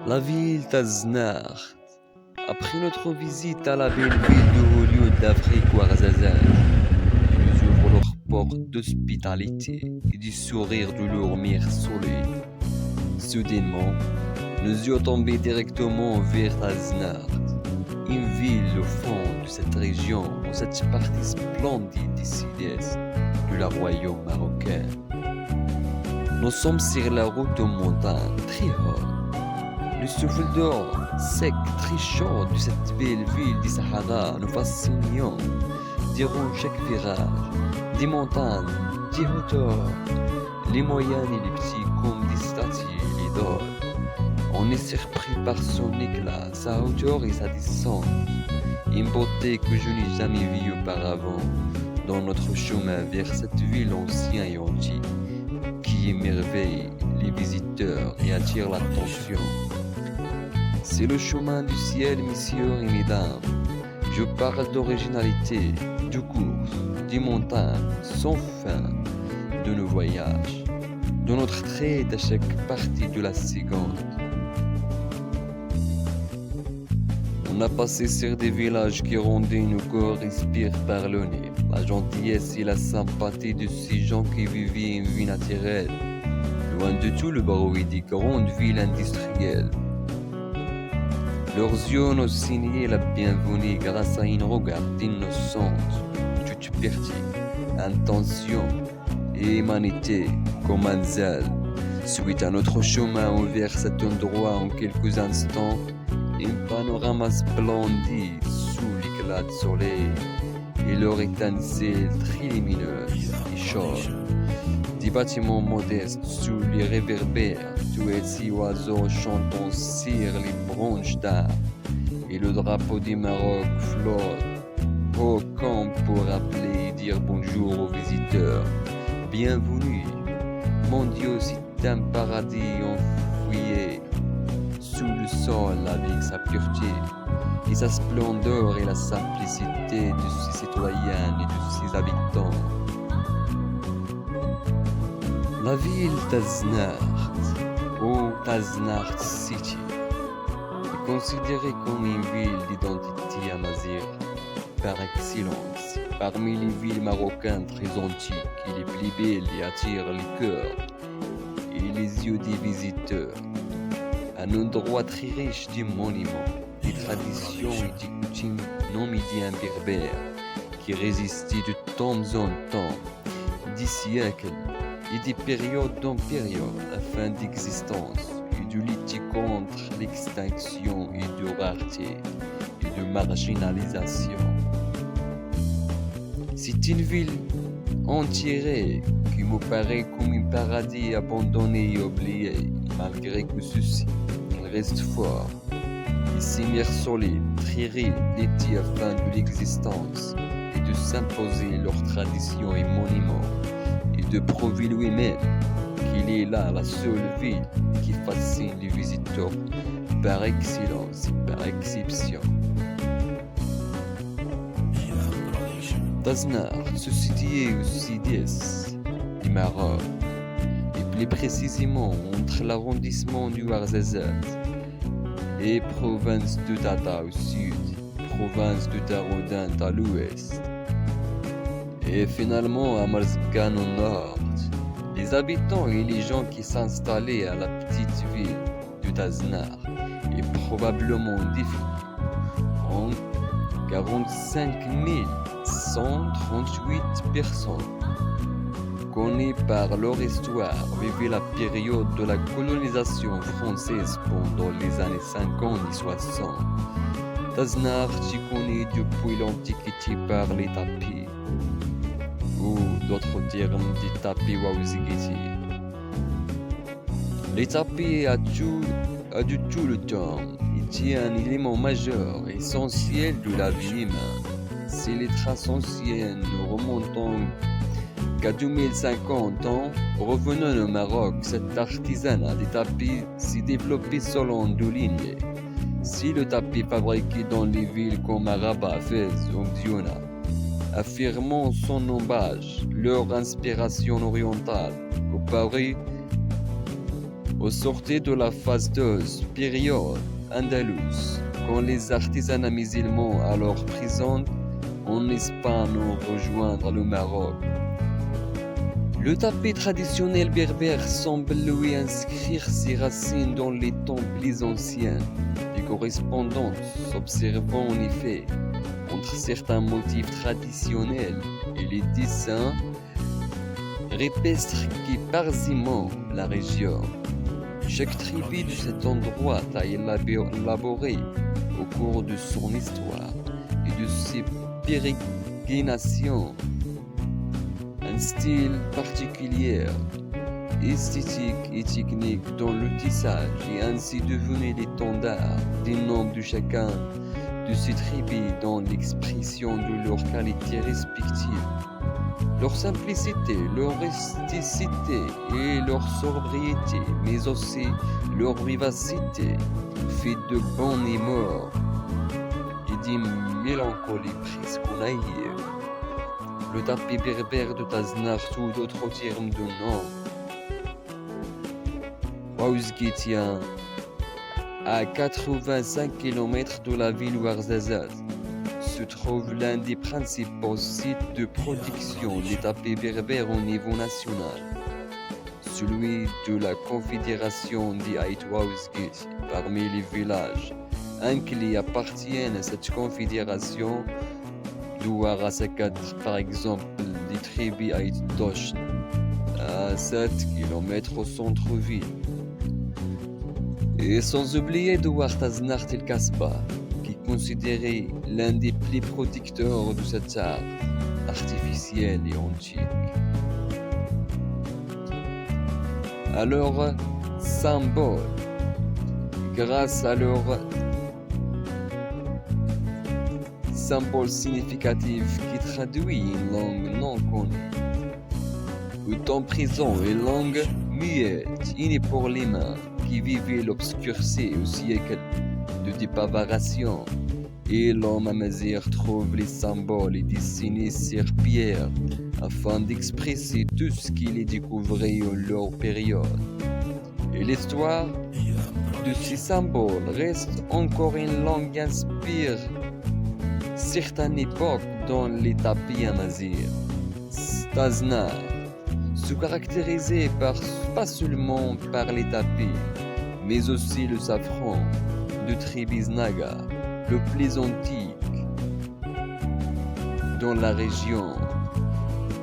La ville d'Aznard. Après notre visite à la belle ville de haut lieu d'Afrique Ouarzazate, ils nous ouvrent leurs portes d'hospitalité et du sourire de leur mire soleil. Soudainement, nos yeux tombaient directement vers Aznard, une ville au fond de cette région, dans cette partie splendide du sud-est de la royaume marocain. Nous sommes sur la route aux montagnes, très haut. Le souffle d'or, sec, très chaud de cette belle ville du Sahara nous fascinant durant chaque virage. Des montagnes, des hauteurs, les moyennes et les petits comme des statues et les d'or. On est surpris par son éclat, sa hauteur et sa descente. Une beauté que je n'ai jamais vue auparavant dans notre chemin vers cette ville ancienne et antique qui émerveille les visiteurs et attire l'attention. C'est le chemin du ciel, messieurs et mesdames. Je parle d'originalité, de course, des montagnes sans fin, de nos voyages, de notre trade à chaque partie de la seconde. On a passé sur des villages qui rendaient nos corps respirer par le nez. La gentillesse et la sympathie de ces gens qui vivaient une vie naturelle, loin de tout le bruit des grandes villes industrielles. Leurs yeux nous signaient la bienvenue grâce à une regard innocente, toute pureté, intention et humanité comme un zèle. Suite à notre chemin vers cet endroit en quelques instants, un panorama splendide sous l'éclat du soleil et leur étincelle très lumineuse et chaude. Des bâtiments modestes sous les réverbères, tous ces oiseaux chantant sur les branches d'arbres, et le drapeau du Maroc flotte au camp pour rappeler et dire bonjour aux visiteurs. Bienvenue, mon Dieu, c'est un paradis enfoui sous le sol avec sa pureté et sa splendeur et la simplicité de ses citoyens et de ses habitants. La ville d'Aznard, ou Aznard City, est considérée comme une ville d'identité amazigh par excellence, parmi les villes marocaines très antiques et les plus belles et attirent le cœur et les yeux des visiteurs. Un endroit très riche de monuments, des traditions et des coutumes non-médiens berbères qui résistaient de temps en temps, des siècles et des périodes en période afin d'existence et de lutter contre l'extinction et de rareté et de marginalisation. C'est une ville entière qui me paraît comme un paradis abandonné et oublié, malgré que ceci, il reste fort. Il s'immerge solide, très riche, afin de l'existence et de s'imposer leurs traditions et monuments, et de prouver lui-même qu'il est là la seule ville qui fascine les visiteurs par excellence et par exception. Aznard se situe au sud-est du Maroc, et plus précisément entre l'arrondissement du Ouarzazate et province de Tata au sud, province de Taroudant à l'ouest, et finalement à Marzgan au nord. Les habitants et les gens qui s'installaient à la petite ville de Aznard est probablement définie en 45 138 personnes, connues par leur histoire, vivaient la période de la colonisation française pendant les années 50 et 60. Aznard est connu depuis l'Antiquité par les tapis, ou d'autres termes des tapis Waouzigiti. Les tapis a de tout le temps été un élément majeur et essentiel de la vie humaine. Si les traces anciennes remontant qu'à 2050 ans, revenant au Maroc, cet artisanat des tapis s'est développé selon deux lignes. Si le tapis fabriqué dans les villes comme Rabat, Fès ou Mdiouna, affirmant son nombage, leur inspiration orientale, au Paris Au sortir de la phase 2, période andalouse, quand les artisans musulmans alors présents en Espagne ont rejoindre le Maroc. Le tapis traditionnel berbère semble lui inscrire ses racines dans les temps plus anciens. Des correspondances s'observant en effet entre certains motifs traditionnels et les dessins répestres qui parsemment la région. Chaque tribu de cet endroit a élaboré au cours de son histoire et de ses pérégrinations un style particulier, esthétique et technique dans le tissage est ainsi devenu l'étendard des noms de chacun de ces tribus dans l'expression de leurs qualités respectives. Leur simplicité, leur rusticité et leur sobriété, mais aussi leur vivacité, fait de bons et morts et d'une mélancolie presque naïve. Le tapis berbère de Taznar, tout d'autres termes de nom. Ouargla, à 85 km de la ville Ouarzazate, se trouve l'un des principaux sites de production des tapis berbères au niveau national, celui de la Confédération des Ait Ouargla. Parmi les villages qui appartiennent à cette confédération, Ouarzazate, par exemple, les tribus Ait Dochn, à 7 km au centre-ville. Et sans oublier de Taznar El Kasbah, qui est considéré l'un des plus producteurs de cet art artificiel et antique. Alors, symbole, grâce à leur symbole significatif qui traduit une langue non connue, au temps présent une langue muette, innée pour les mains, qui vivait l'obscurité au siècle de dépavaration, et l'homme amazir trouve les symboles et dessinés sur pierre afin d'expresser tout ce qu'il est découvert en leur période. Et l'histoire de ces symboles reste encore une langue inspire certaines époques dans les tapis amazirs. Taznar se caractérisait pas seulement par les tapis, mais aussi le safran de tribus Naga, le plus antique dans la région,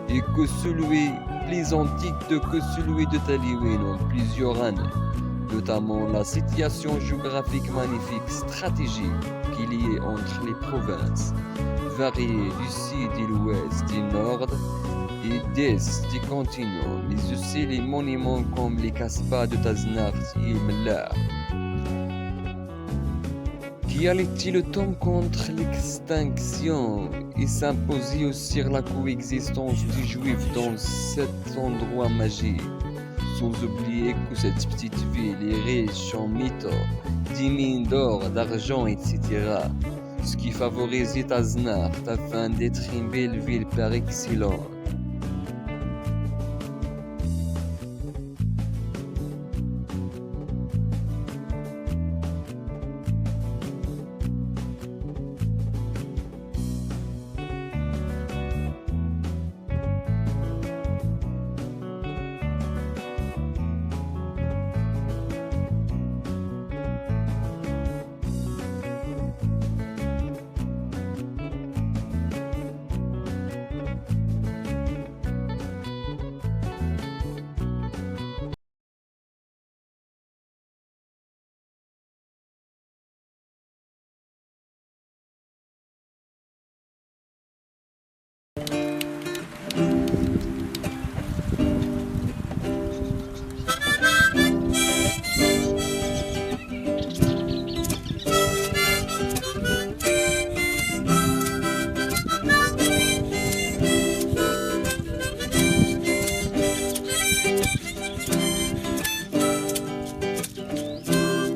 et que celui plus antique que celui de Taliwin en plusieurs années, notamment la situation géographique magnifique stratégique qu'il y a entre les provinces, variées du sud et l'ouest, du nord et d'est du continent, mais aussi les monuments comme les Kasbah de Taznar et Mellah, qui allaient le temps contre l'extinction et s'imposaient aussi la coexistence des Juifs dans cet endroit magique. Sans oublier que cette petite ville est riche en métaux, des mines d'or, d'argent, etc. Ce qui favorisait Taznar afin d'être une belle ville par excellence.